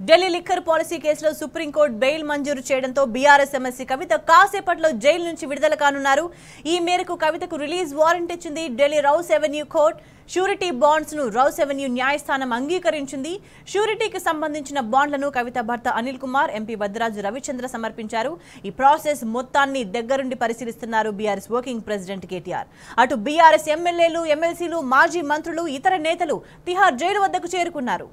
Delhi liquor policy కేసులో supreme court bail మంజూరు చేయడంతో బీఆర్ఎస్ ఎమ్మెల్సీ కవిత కాసేపట్లో జైలు నుంచి విడుదల కానున్నారు. ఈ మేరకు కవితకు రిలీజ్ వారెంట్ ఇచ్చింది Delhi rows avenue court. Surety bonds ను రౌస్ అవెన్యూ న్యాయస్థానం అంగీకరించింది. షూరిటీకి సంబంధించిన బాండ్లను కవిత భర్త అనిల్ కుమార్, ఎంపీ వద్రాజు రవిచంద్ర సమర్పించారు. ఈ ప్రాసెస్ మొత్తాన్ని దగ్గరుండి పరిశీలిస్తున్నారు బీఆర్ఎస్ వర్కింగ్ ప్రెసిడెంట్ కేటీఆర్. అటు బీఆర్ఎస్ ఎమ్మెల్యేలు, ఎమ్మెల్సీలు, మాజీ మంత్రులు, ఇతర నేతలు తిహార్ జైలు వద్దకు చేరుకున్నారు.